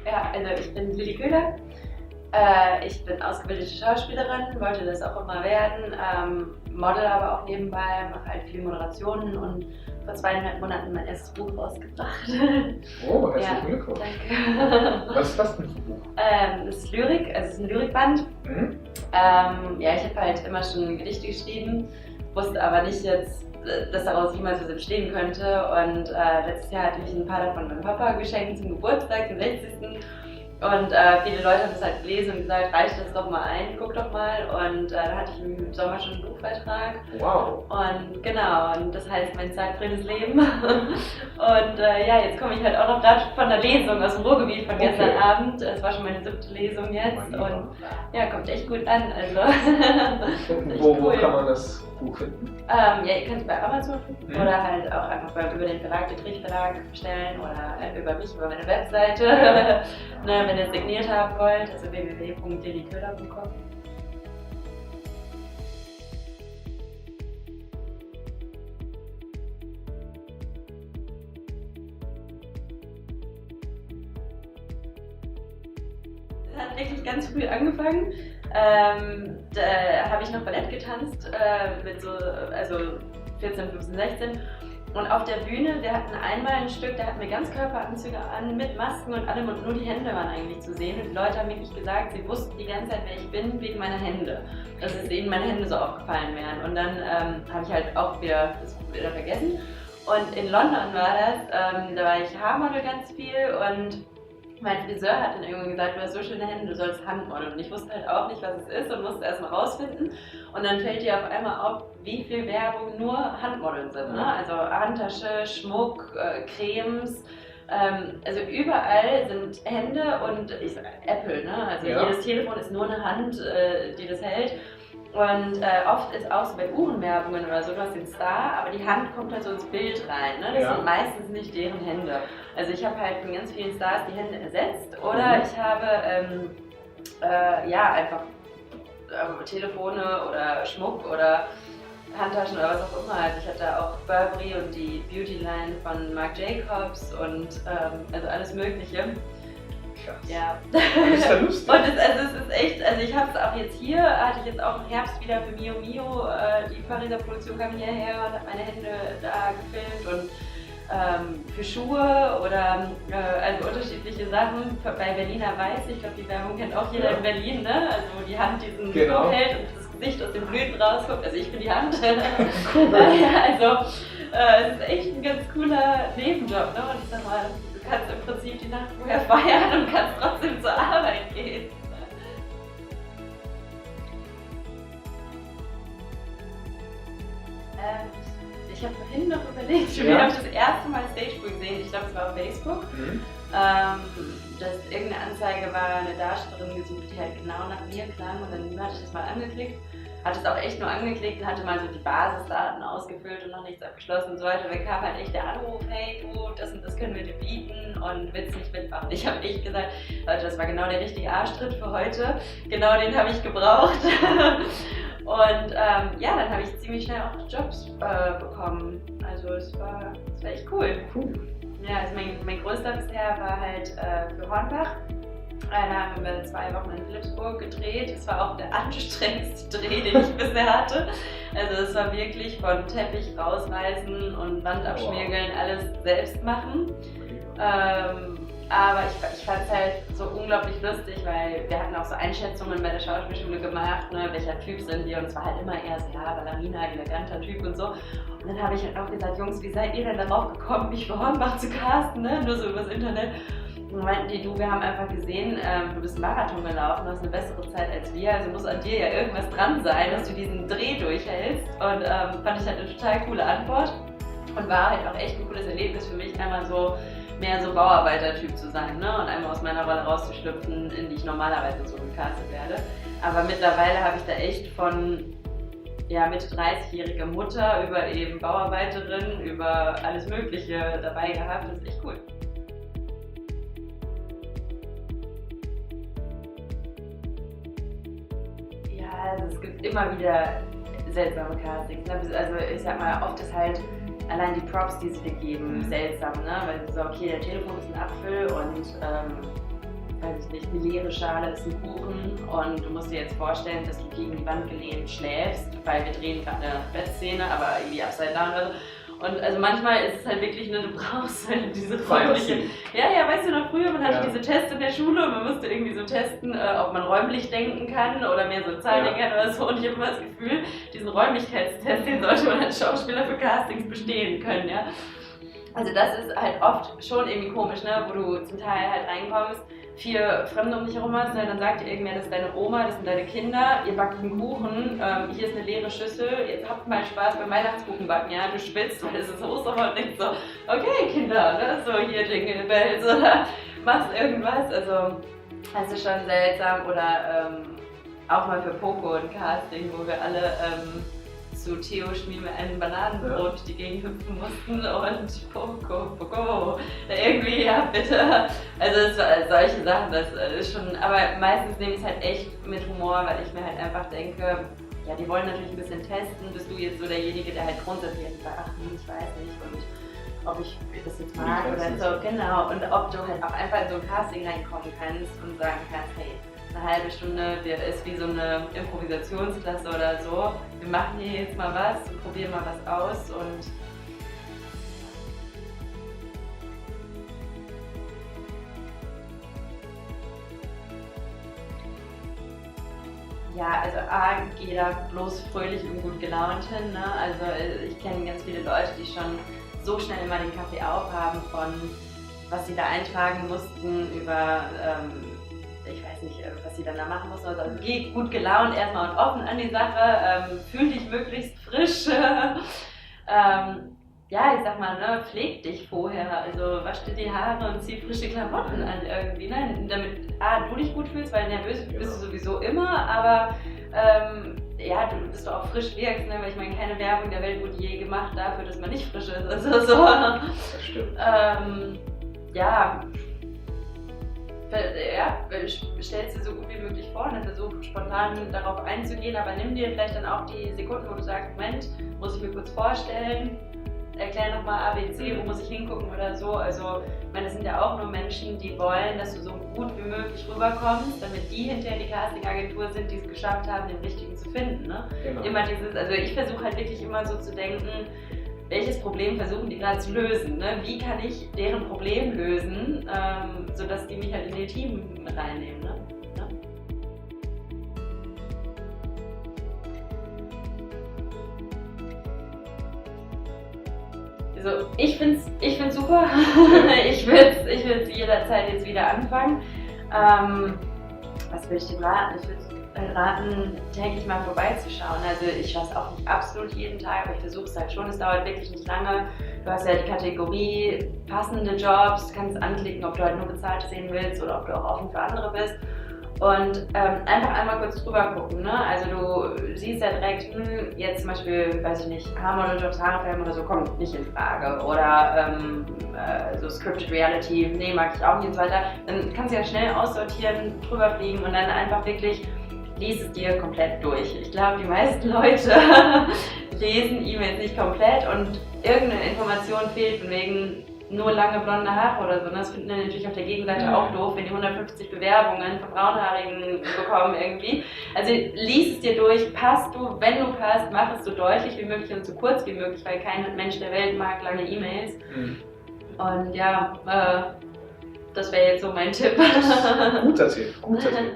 Ja, also ich bin Lilly Köhler. Ich bin ausgebildete Schauspielerin, wollte das auch immer werden, model aber auch nebenbei, mache halt viele Moderationen und vor 2,5 Monaten mein erstes Buch rausgebracht. Oh, herzlichen Glückwunsch. Danke. Was ist das denn für ein Buch? Das ist Lyrik, also es ist ein Lyrikband. Mhm. Ja, ich habe halt immer schon Gedichte geschrieben, wusste aber nicht jetzt, dass daraus jemals was entstehen könnte. Und letztes Jahr hatte ich ein paar davon meinem Papa geschenkt zum Geburtstag, zum 60. Und viele Leute haben das halt gelesen und gesagt, reicht das doch mal ein, guck doch mal. Und da hatte ich im Sommer schon einen Buchvertrag. Wow. Und genau, und das heißt mein zagfriedles Leben. Und ja, jetzt komme ich halt auch noch gerade von der Lesung aus dem Ruhrgebiet von gestern Abend. Es war schon meine 7. Lesung jetzt und ja, kommt echt gut an. Also, Wo kann man das Buch finden? Ja, ihr könnt es bei Amazon finden oder halt auch einfach über den Verlag, den Triech-Verlag bestellen oder über mich, über meine Webseite. Ne, wenn ihr es signiert haben wollt, also www.lillyköhler.com. Das hat wirklich ganz früh angefangen. Da habe ich noch Ballett getanzt, mit so, also 14, 15, 16. Und auf der Bühne, wir hatten einmal ein Stück, da hatten wir Ganzkörperanzüge an, mit Masken und allem und nur die Hände waren eigentlich zu sehen. Und die Leute haben wirklich gesagt, sie wussten die ganze Zeit, wer ich bin, wegen meiner Hände. Dass es ihnen meine Hände so aufgefallen wären. Und dann habe ich halt auch wieder das wieder vergessen. Und in London war das, da war ich Haarmodel ganz viel und mein Friseur hat dann irgendwann gesagt, du hast so schöne Hände, du sollst Handmodeln. Und ich wusste halt auch nicht, was es ist und musste erst mal rausfinden. Und dann fällt dir auf einmal auf, wie viel Werbung nur Handmodeln sind. Ne? Also Handtasche, Schmuck, Cremes. Also überall sind Hände und ich sag Apple, ne? Also jedes Telefon ist nur eine Hand, die das hält. Und oft ist auch so bei Uhrenwerbungen oder so, du hast den Star, aber die Hand kommt halt so ins Bild rein. Ne? Das sind meistens nicht deren Hände. Also ich habe halt von ganz vielen Stars die Hände ersetzt oder ich habe ja einfach Telefone oder Schmuck oder Handtaschen oder was auch immer. Also ich hatte auch Burberry und die Beauty Line von Marc Jacobs und also alles Mögliche. Krass. Ja. Das ist ja lustig. Und es ist echt, also ich habe es auch jetzt hier, hatte ich jetzt auch im Herbst wieder für Mio Mio, die Pariser Produktion kam hierher und hat meine Hände da gefilmt und für Schuhe oder also unterschiedliche Sachen. Bei Berliner Weiß, ich glaube die Werbung kennt auch jeder in Berlin, ne? Also wo die Hand diesen Druck hält und das Gesicht aus den Blüten rausguckt, also ich bin die Hand. Cool. Ja, also es ist echt ein ganz cooler Nebenjob, ne? Und ich sag mal, du kannst im Prinzip die Nacht vorher feiern und kannst trotzdem zur Arbeit gehen. Ich habe vorhin noch überlegt, für wen habe ich das erste Mal Stagepool gesehen. Ich glaube, es war auf Facebook. Dass irgendeine Anzeige war, eine Darstellerin gesucht, die halt genau nach mir klang. Und dann hatte ich das mal angeklickt. Hatte es auch echt nur angeklickt und hatte mal so die Basisdaten ausgefüllt und noch nichts abgeschlossen und so weiter. Da kam halt echt der Anruf, hey du, das und das können wir dir bieten und willst nicht mitmachen. Ich habe echt gesagt, Leute, das war genau der richtige Arschtritt für heute. Genau den habe ich gebraucht. Und ja, dann habe ich ziemlich schnell auch Jobs bekommen. Also es war echt cool. Ja, also mein größter bisher war halt für Hornbach. Da haben wir 2 Wochen in Philippsburg gedreht. Es war auch der anstrengendste Dreh, den ich bisher hatte. Also es war wirklich von Teppich rausreißen und Wand abschmirgeln, alles selbst machen. Aber ich fand es halt so unglaublich lustig, weil wir hatten auch so Einschätzungen bei der Schauspielschule gemacht, ne, welcher Typ sind wir, und es war halt immer eher so, ja, Ballerina, eleganter Typ und so. Und dann habe ich halt auch gesagt, Jungs, wie seid ihr denn darauf gekommen, mich für Hornbach zu casten, ne? Nur so übers Internet. Und meinten die, du, wir haben einfach gesehen, du bist einen Marathon gelaufen, hast eine bessere Zeit als wir, also muss an dir ja irgendwas dran sein, dass du diesen Dreh durchhältst. Und fand ich halt eine total coole Antwort und war halt auch echt ein cooles Erlebnis für mich, einmal so mehr so Bauarbeiter-Typ zu sein, ne? Und einmal aus meiner Rolle rauszuschlüpfen, in die ich normalerweise so gecastet werde. Aber mittlerweile habe ich da echt von Mitte 30-jährige Mutter über eben Bauarbeiterin, über alles Mögliche dabei gehabt. Das ist echt cool. Ja, also es gibt immer wieder seltsame Castings. Ne? Also ich sag mal, oft ist halt allein die Props, die sie dir geben, seltsam, ne? Weil so, okay, der Telefon ist ein Apfel und weiß ich nicht, eine leere Schale ist ein Kuchen und du musst dir jetzt vorstellen, dass du gegen die Wand gelehnt schläfst, weil wir drehen gerade eine Bettszene, aber irgendwie upside down oder so. Und also manchmal ist es halt wirklich nur, du brauchst halt diese räumliche. Ja, weißt du noch früher, man hatte diese Tests in der Schule und man musste irgendwie so testen, ob man räumlich denken kann oder mehr so Zahlen denken kann oder so. Und ich habe immer das Gefühl, diesen Räumlichkeitstest, den sollte man als Schauspieler für Castings bestehen können, ja. Also das ist halt oft schon irgendwie komisch, ne, wo du zum Teil halt reinkommst, 4 Fremde um dich herum hast, ne, dann sagt dir irgendwer, das ist deine Oma, das sind deine Kinder, ihr backt einen Kuchen, hier ist eine leere Schüssel, jetzt habt mal Spaß beim Weihnachtskuchenbacken, ja, du schwitzt, weil es ist Ostern und denkst so, okay Kinder, ne, so hier Jingle Bells oder machst irgendwas, also das ist schon seltsam oder auch mal für Poco ein Casting, wo wir alle zu Theo schmier mir ein Bananenbrot durch die Gegend hüpfen mussten und Poco, irgendwie, ja bitte. Also es war solche Sachen, das ist schon, aber meistens nehme ich es halt echt mit Humor, weil ich mir halt einfach denke, ja, die wollen natürlich ein bisschen testen, bist du jetzt so derjenige, der halt grundsätzlich sagt, ach nee, ich weiß nicht und ob ich das jetzt mag oder so, genau, und ob du halt auch einfach in so ein Casting reinkommen kannst und sagen kannst, hey, eine halbe Stunde, ist wie so eine Improvisationsklasse oder so. Wir machen hier jetzt mal was und probieren mal was aus und ja, also A, geht da bloß fröhlich und gut gelaunt hin, ne? Also ich kenne ganz viele Leute, die schon so schnell immer den Kaffee aufhaben von was sie da eintragen mussten über ich weiß nicht, was sie dann da machen muss. Also geh gut gelaunt erstmal und offen an die Sache, fühl dich möglichst frisch. Ja, ich sag mal, ne, pfleg dich vorher, also wasch dir die Haare und zieh frische Klamotten an irgendwie, ne? Damit A, du dich gut fühlst, weil nervös bist du sowieso immer, aber ja, du bist auch frisch wirkst, ne? Weil ich meine, keine Werbung der Welt wurde je gemacht dafür, dass man nicht frisch ist. Also so. Das stimmt. Ja, stellst dir so gut wie möglich vor, ne? Versuch spontan darauf einzugehen, aber nimm dir vielleicht dann auch die Sekunden, wo du sagst, Moment, muss ich mir kurz vorstellen, erklär nochmal ABC, wo muss ich hingucken oder so. Also, ich meine, das sind ja auch nur Menschen, die wollen, dass du so gut wie möglich rüberkommst, damit die hinterher die Castingagentur sind, die es geschafft haben, den richtigen zu finden. Ne? Genau. Immer dieses, also ich versuche halt wirklich immer so zu denken, welches Problem versuchen die gerade zu lösen? Ne? Wie kann ich deren Problem lösen, sodass die mich halt in ihr Team mit reinnehmen? Ne? Ja? Also ich find's super. Ich würde jederzeit jetzt wieder anfangen. Was will ich dir raten? Ich würde raten, täglich mal vorbeizuschauen. Also ich schaue es auch nicht absolut jeden Tag, aber ich versuche es halt schon. Es dauert wirklich nicht lange. Du hast ja die Kategorie passende Jobs, du kannst anklicken, ob du halt nur bezahlt sehen willst oder ob du auch offen für andere bist. Und einfach einmal kurz drüber gucken. Ne? Also du siehst ja direkt, jetzt zum Beispiel, weiß ich nicht, Haarmodel-Jobs, Haarefärben oder so, kommt nicht in Frage. Oder so Scripted Reality, nee, mag ich auch nicht und so weiter. Dann kannst du ja schnell aussortieren, drüber fliegen und dann einfach wirklich lies es dir komplett durch. Ich glaube, die meisten Leute lesen E-Mails nicht komplett und irgendeine Information fehlt, von wegen nur lange blonde Haare oder so. Das finden wir natürlich auf der Gegenseite auch doof, wenn die 150 Bewerbungen von Braunhaarigen bekommen irgendwie. Also lies es dir durch, passt du, wenn du passt, mach es so deutlich wie möglich und so kurz wie möglich, weil kein Mensch der Welt mag lange E-Mails. Und ja, das wäre jetzt so mein Tipp. Guter Tipp, guter Tipp.